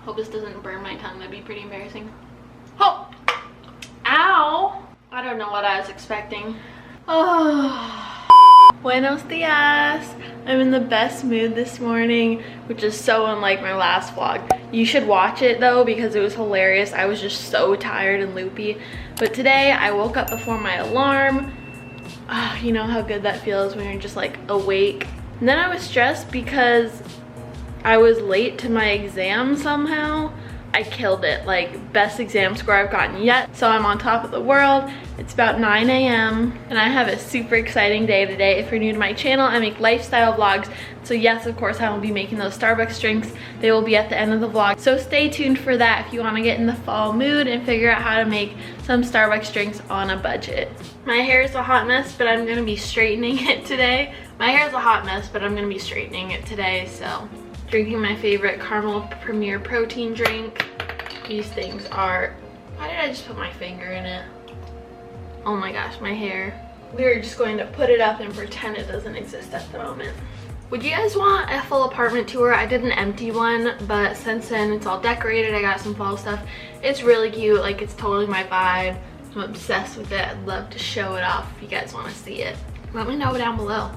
Hope this doesn't burn my tongue. That'd be pretty embarrassing. Oh! Ow! I don't know what I was expecting. Oh. Buenos dias! I'm in the best mood this morning, which is so unlike my last vlog. You should watch it though because it was hilarious. I was just so tired and loopy. But today I woke up before my alarm. Oh, you know how good that feels when you're just like awake. And then I was stressed because I was late to my exam somehow. I killed it, like best exam score I've gotten yet. So I'm on top of the world. It's about 9 a.m. and I have a super exciting day today. If you're new to my channel, I make lifestyle vlogs. So yes, of course, I will be making those Starbucks drinks. They will be at the end of the vlog. So stay tuned for that if you want to get in the fall mood and figure out how to make some Starbucks drinks on a budget. My hair is a hot mess, but I'm gonna be straightening it today. My hair is a hot mess, but I'm gonna be straightening it today, so. Drinking my favorite caramel premier protein drink. These things are, why did I just put my finger in it? Oh my gosh, my hair. We're just going to put it up and pretend it doesn't exist at the moment. Would you guys want a full apartment tour? I did an empty one, but since then it's all decorated. I got some fall stuff. It's really cute, like it's totally my vibe. I'm obsessed with it. I'd love to show it off if you guys want to see it. Let me know down below.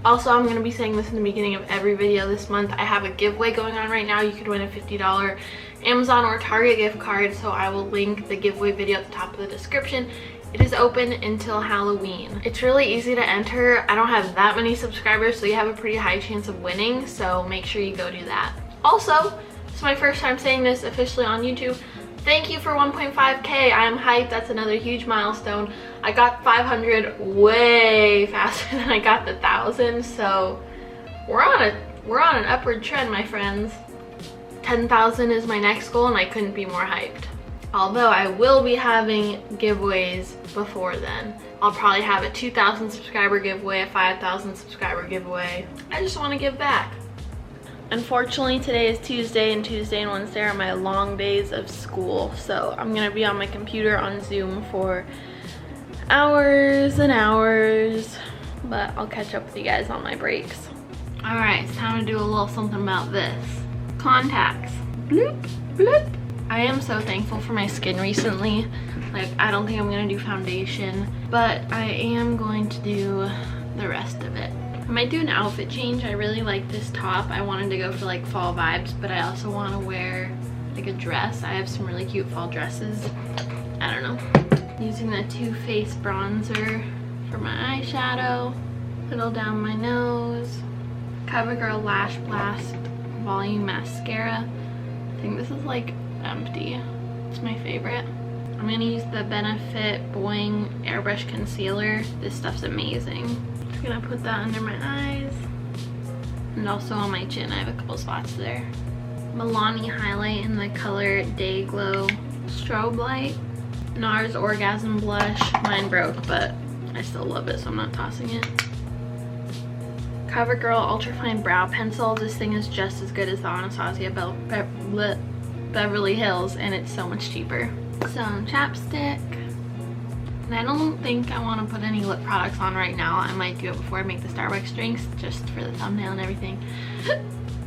Also, I'm going to be saying this in the beginning of every video this month. I have a giveaway going on right now. You could win a $50 Amazon or Target gift card, so I will link the giveaway video at the top of the description. It is open until Halloween. It's really easy to enter. I don't have that many subscribers, so you have a pretty high chance of winning, so make sure you go do that. Also, this is my first time saying this officially on YouTube. Thank you for 1.5K. I am hyped. That's another huge milestone. I got 500 way faster than I got the 1,000, so we're on an upward trend, my friends. 10,000 is my next goal, and I couldn't be more hyped. Although I will be having giveaways before then. I'll probably have a 2,000 subscriber giveaway, a 5,000 subscriber giveaway. I just want to give back. Unfortunately, today is Tuesday, and Tuesday and Wednesday are my long days of school. So I'm gonna be on my computer on Zoom for hours and hours, but I'll catch up with you guys on my breaks. All right, it's time to do a little something about this. Contacts. Bloop, bloop. I am so thankful for my skin recently. Like, I don't think I'm gonna do foundation, but I am going to do the rest of it. I might do an outfit change. I really like this top. I wanted to go for like fall vibes, but I also want to wear like a dress. I have some really cute fall dresses. I don't know. Using the Too Faced bronzer for my eyeshadow. Little down my nose. CoverGirl Lash Blast Volume Mascara. I think this is like empty. It's my favorite. I'm gonna use the Benefit Boing Airbrush Concealer. This stuff's amazing. Just gonna put that under my eyes and also on my chin. I have a couple spots there. Milani highlight in the color Day Glow Strobe Light. NARS Orgasm Blush. Mine broke, but I still love it, so I'm not tossing it. CoverGirl Ultrafine Brow Pencil. This thing is just as good as the Anastasia Beverly Hills, and it's so much cheaper. Some chapstick. And I don't think I want to put any lip products on right now. I might do it before I make the Starbucks drinks, just for the thumbnail and everything.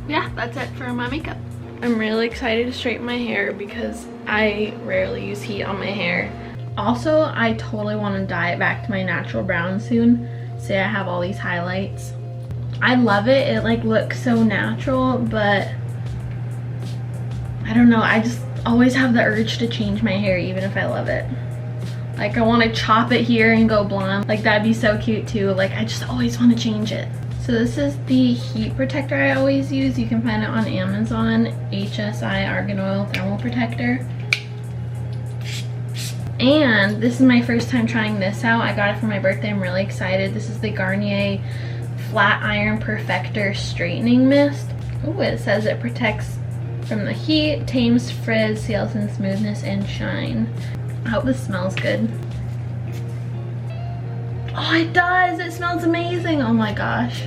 Yeah, that's it for my makeup. I'm really excited to straighten my hair because I rarely use heat on my hair. Also, I totally want to dye it back to my natural brown soon. See, I have all these highlights. I love it. It like looks so natural, but I don't know. I just always have the urge to change my hair even if I love it. Like, I want to chop it here and go blonde. Like, that'd be so cute too. Like, I just always want to change it. So this is the heat protector I always use. You can find it on Amazon. HSI Argan Oil Thermal Protector. And this is my first time trying this out. I got it for my birthday. I'm really excited. This is the Garnier Flat Iron Perfector Straightening Mist. Oh, it says it protects from the heat, tames frizz, seals in smoothness and shine. I hope this smells good. Oh, it does! It smells amazing! Oh my gosh.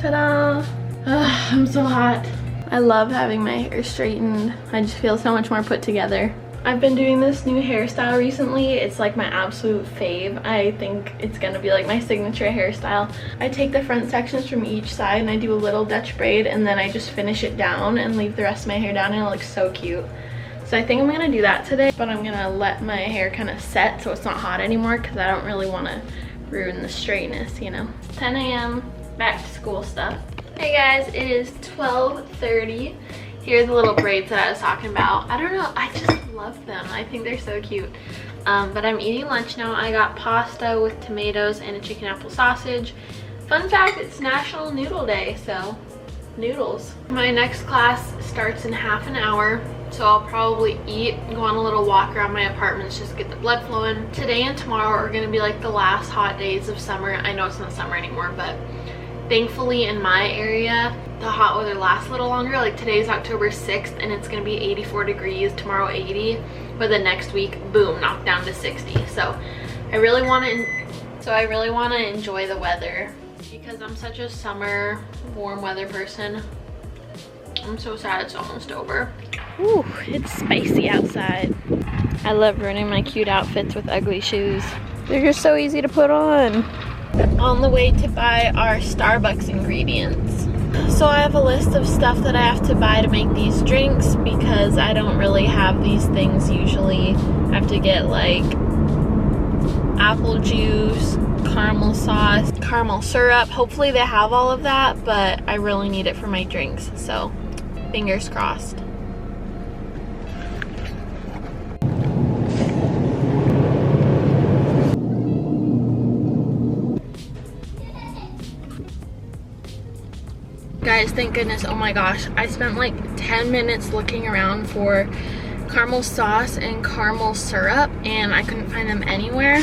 Ta-da! I'm so hot. I love having my hair straightened. I just feel so much more put together. I've been doing this new hairstyle recently. It's like my absolute fave. I think it's gonna be like my signature hairstyle. I take the front sections from each side and I do a little Dutch braid, and then I just finish it down and leave the rest of my hair down, and it looks so cute. So I think I'm gonna do that today, but I'm gonna let my hair kind of set so it's not hot anymore, because I don't really want to ruin the straightness, you know. It's 10 a.m. back to school stuff. Hey guys, it is 12:30. Here are the little braids that I was talking about. I don't know, I just love them. I think they're so cute. But I'm eating lunch now. I got pasta with tomatoes and a chicken apple sausage. Fun fact, it's National Noodle Day, so noodles. My next class starts in half an hour, so I'll probably eat, go on a little walk around my apartment just to get the blood flowing. Today and tomorrow are gonna be like the last hot days of summer. I know it's not summer anymore, but thankfully in my area, the hot weather lasts a little longer. Like today's October 6th and it's gonna be 84 degrees, tomorrow 80, but the next week, boom, knocked down to 60. So I really wanna enjoy the weather because I'm such a summer, warm weather person. I'm so sad it's almost over. Ooh, it's spicy outside. I love ruining my cute outfits with ugly shoes. They're just so easy to put on. On the way to buy our Starbucks ingredients. So I have a list of stuff that I have to buy to make these drinks because I don't really have these things usually. I have to get like apple juice, caramel sauce, caramel syrup. Hopefully they have all of that, but I really need it for my drinks, so fingers crossed. Guys, thank goodness, oh my gosh, I spent like 10 minutes looking around for caramel sauce and caramel syrup and I couldn't find them anywhere.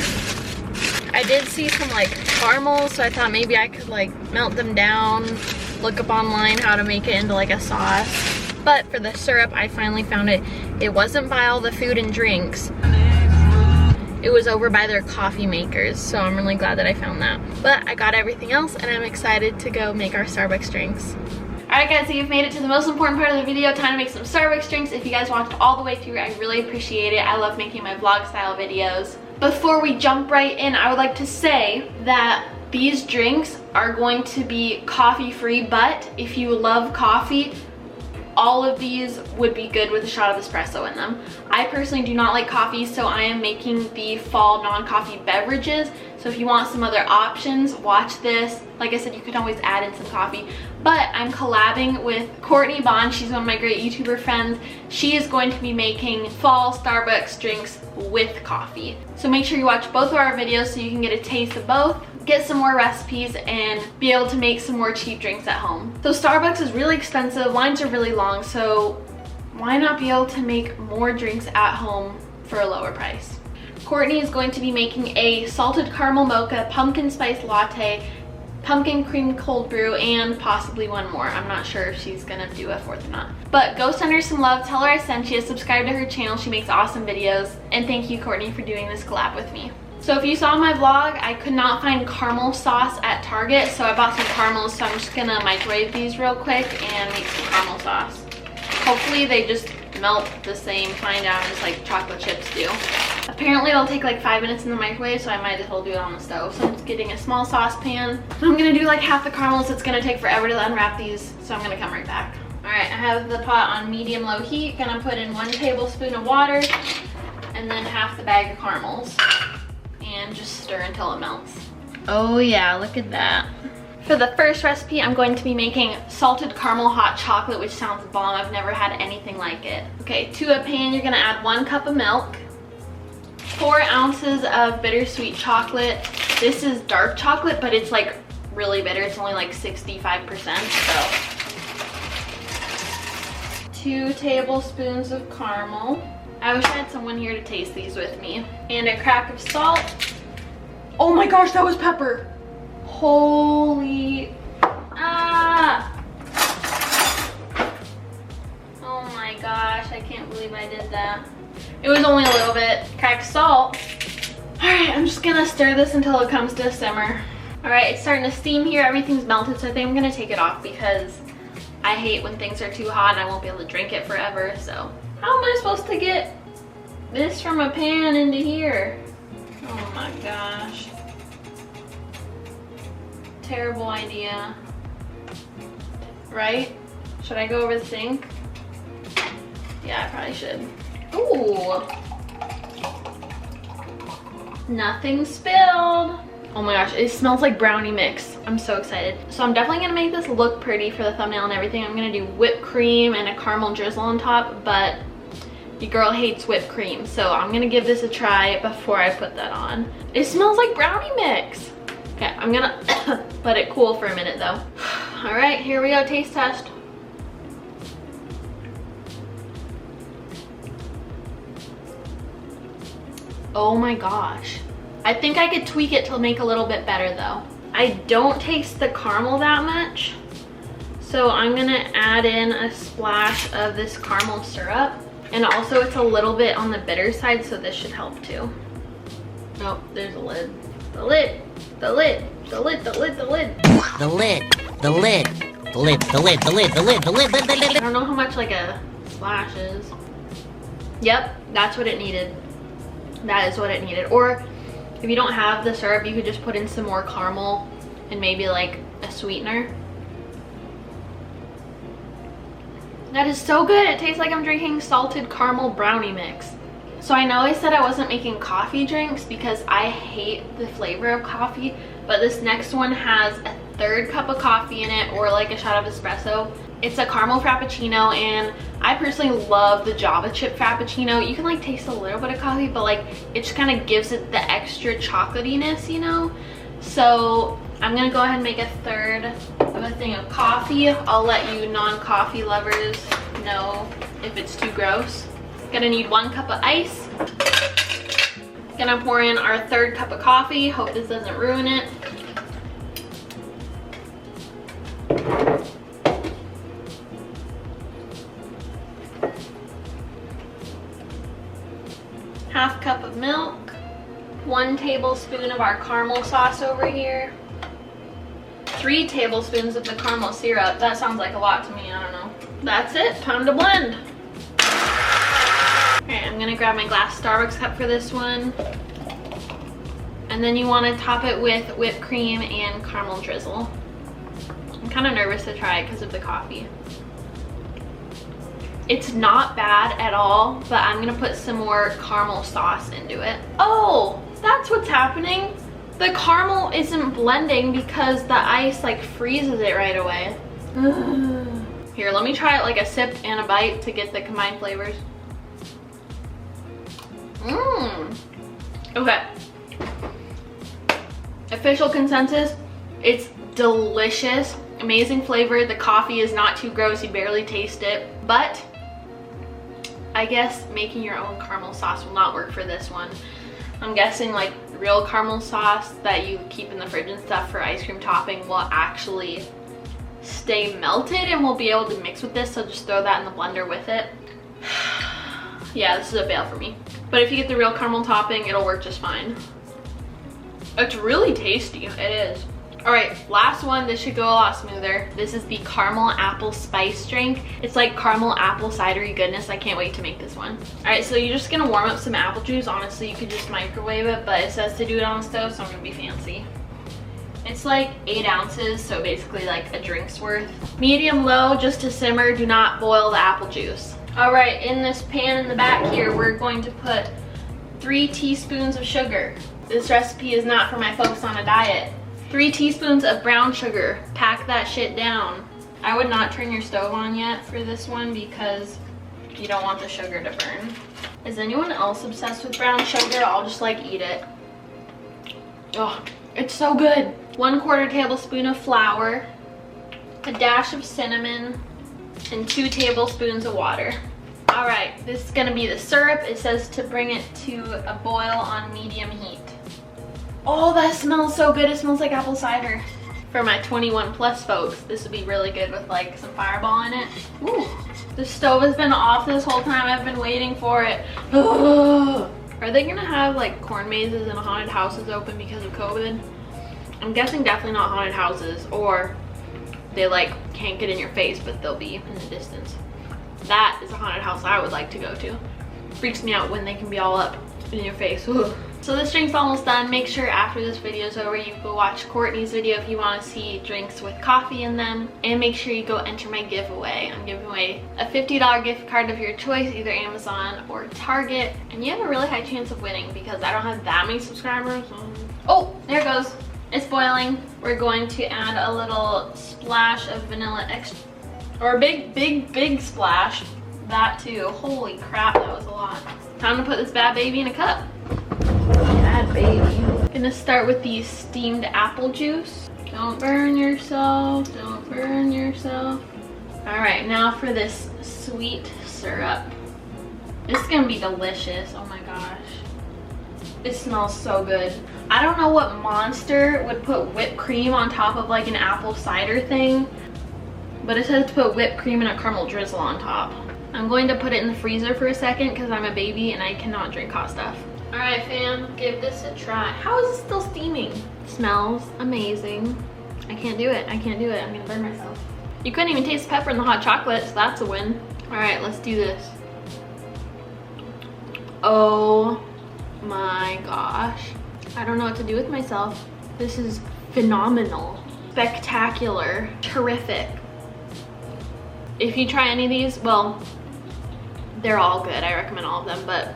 I did see some like caramel, so I thought maybe I could like melt them down, look up online how to make it into like a sauce. But for the syrup, I finally found it. It wasn't by all the food and drinks. It was over by their coffee makers, so I'm really glad that I found that. But I got everything else and I'm excited to go make our Starbucks drinks. Alright guys, so you've made it to the most important part of the video, time to make some Starbucks drinks. If you guys watched all the way through, I really appreciate it. I love making my vlog style videos. Before we jump right in, I would like to say that these drinks are going to be coffee free, but if you love coffee, all of these would be good with a shot of espresso in them. I personally do not like coffee, so I am making the fall non-coffee beverages. So if you want some other options, watch this. Like I said, you can always add in some coffee. But I'm collabing with Courtney. She's one of my great YouTuber friends. She is going to be making fall Starbucks drinks with coffee. So make sure you watch both of our videos so you can get a taste of both, get some more recipes, and be able to make some more cheap drinks at home. So Starbucks is really expensive, lines are really long, so why not be able to make more drinks at home for a lower price? Courtney is going to be making a salted caramel mocha, pumpkin spice latte, pumpkin cream cold brew, and possibly one more. I'm not sure if she's gonna do a fourth or not. But go send her some love, tell her I sent you, subscribe to her channel, she makes awesome videos, and thank you Courtney for doing this collab with me. So if you saw my vlog, I could not find caramel sauce at Target, so I bought some caramels, so I'm just gonna microwave these real quick and make some caramel sauce. Hopefully they just melt the same fine down as like chocolate chips do. Apparently it'll take like 5 minutes in the microwave, so I might as well do it on the stove. So I'm just getting a small saucepan. I'm gonna do like half the caramels. It's gonna take forever to unwrap these, so I'm gonna come right back. All right, I have the pot on medium-low heat. Gonna put in 1 tablespoon of water and then half the bag of caramels. And just stir until it melts. Oh yeah, look at that. For the first recipe, I'm going to be making salted caramel hot chocolate, which sounds bomb. I've never had anything like it. Okay, to a pan, you're gonna add 1 cup of milk, 4 ounces of bittersweet chocolate. This is dark chocolate, but it's like really bitter. It's only like 65%, so. 2 tablespoons of caramel. I wish I had someone here to taste these with me. And a crack of salt. Oh my gosh, that was pepper. Holy, oh my gosh, I can't believe I did that. It was only a little bit. Cracked salt. All right, I'm just gonna stir this until it comes to a simmer. All right, it's starting to steam here. Everything's melted, so I think I'm gonna take it off because I hate when things are too hot and I won't be able to drink it forever, so. How am I supposed to get this from a pan into here. Oh my gosh. Terrible idea. Right? Should I go over the sink? Yeah, I probably should. Ooh. Nothing spilled. Oh my gosh, it smells like brownie mix. I'm so excited. So I'm definitely gonna make this look pretty for the thumbnail and everything. I'm gonna do whipped cream and a caramel drizzle on top, but your girl hates whipped cream. So I'm gonna give this a try before I put that on. It smells like brownie mix. Okay, I'm gonna let it cool for a minute though. All right, here we go, taste test. Oh my gosh. I think I could tweak it to make a little bit better though. I don't taste the caramel that much. So I'm gonna add in a splash of this caramel syrup. And also it's a little bit on the bitter side, so this should help too. Oh, there's a lid. The lid, the lid, the lid, the lid, the lid. The lid, the lid, the lid, the lid, the lid, the lid, the lid, the lid. I don't know how much like a splash is. Yep, that's what it needed. That is what it needed. Or if you don't have the syrup, you could just put in some more caramel and maybe like a sweetener. That is so good. It tastes like I'm drinking salted caramel brownie mix. So I know I said I wasn't making coffee drinks because I hate the flavor of coffee, but this next one has a 1/3 cup of coffee in it, or like a shot of espresso. It's a caramel frappuccino, and I personally love the Java chip frappuccino. You can like taste a little bit of coffee, but like it just kind of gives it the extra chocolatiness, you know? So I'm gonna go ahead and make a 1/3 of a thing of coffee. I'll let you non-coffee lovers know if it's too gross. Gonna need 1 cup of ice. Gonna pour in our 1/3 cup of coffee. Hope this doesn't ruin it. Half cup of milk. 1 tablespoon of our caramel sauce over here. 3 tablespoons of the caramel syrup. That sounds like a lot to me, I don't know. That's it, time to blend. Okay, I'm gonna grab my glass Starbucks cup for this one. And then you wanna top it with whipped cream and caramel drizzle. I'm kinda nervous to try it because of the coffee. It's not bad at all, but I'm gonna put some more caramel sauce into it. Oh, that's what's happening. The caramel isn't blending because the ice like freezes it right away. Here, let me try it like a sip and a bite to get the combined flavors. Okay. Official consensus, it's delicious. Amazing flavor. The coffee is not too gross, you barely taste it. But I guess making your own caramel sauce will not work for this one. I'm guessing like real caramel sauce that you keep in the fridge and stuff for ice cream topping will actually stay melted and we'll be able to mix with this, so just throw that in the blender with it. Yeah, this is a fail for me. But if you get the real caramel topping, it'll work just fine. It's really tasty, it is. All right, last one. This should go a lot smoother. This is the caramel apple spice drink. It's like caramel apple cidery goodness. I can't wait to make this one. All right, so you're just gonna warm up some apple juice. Honestly, you could just microwave it, but it says to do it on the stove, so I'm gonna be fancy. It's like 8 ounces, so basically like a drink's worth. Medium low, just to simmer. Do not boil the apple juice. All right, in this pan in the back here, we're going to put 3 teaspoons of sugar. This recipe is not for my folks on a diet. 3 teaspoons of brown sugar. Pack that shit down. I would not turn your stove on yet for this one because you don't want the sugar to burn. Is anyone else obsessed with brown sugar? I'll just like eat it. Oh, it's so good. 1/4 tablespoon of flour, a dash of cinnamon, and 2 tablespoons of water. All right, this is gonna be the syrup. It says to bring it to a boil on medium heat. Oh, that smells so good. It smells like apple cider. For my 21+ folks, this would be really good with like some Fireball in it. Ooh, the stove has been off this whole time. I've been waiting for it. Ugh. Are they gonna have like corn mazes and haunted houses open because of COVID? I'm guessing definitely not haunted houses, or they like can't get in your face, but they'll be in the distance. That is a haunted house I would like to go to. freaks me out when they can be all up in your face. Ugh. So this drink's almost done. Make sure after this video is over, you go watch Courtney's video if you want to see drinks with coffee in them. And make sure you go enter my giveaway. I'm giving away a $50 gift card of your choice, either Amazon or Target. And you have a really high chance of winning because I don't have that many subscribers. Oh, there it goes. It's boiling. We're going to add a little splash of vanilla extra, or a big splash. That too. Holy crap, that was a lot. Time to put this bad baby in a cup. Bad baby. Gonna start with the steamed apple juice. Don't burn yourself. Don't burn yourself. All right, now for this sweet syrup. This is gonna be delicious. Oh my gosh. It smells so good. I don't know what monster would put whipped cream on top of like an apple cider thing, but it says to put whipped cream and a caramel drizzle on top. I'm going to put it in the freezer for a second because I'm a baby and I cannot drink hot stuff. All right, fam, give this a try. How is it still steaming? It smells amazing. I can't do it. I can't do it. I'm gonna burn myself. You couldn't even taste the pepper in the hot chocolate, so that's a win. All right, let's do this. Oh my gosh. I don't know what to do with myself. This is phenomenal, spectacular, terrific. If you try any of these, well, they're all good. I recommend all of them, but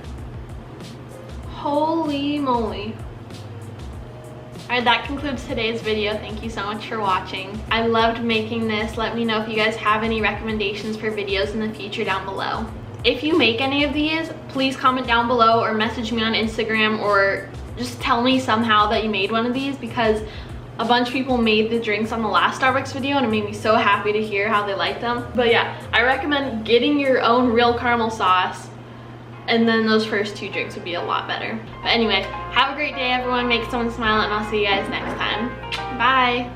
holy moly. All right, that concludes today's video. Thank you so much for watching. I loved making this. Let me know if you guys have any recommendations for videos in the future down below. If you make any of these, please comment down below or message me on Instagram, or just tell me somehow that you made one of these, because a bunch of people made the drinks on the last Starbucks video and it made me so happy to hear how they liked them. But yeah, I recommend getting your own real caramel sauce, and then those first two drinks would be a lot better. But anyway, have a great day everyone, make someone smile, and I'll see you guys next time. Bye.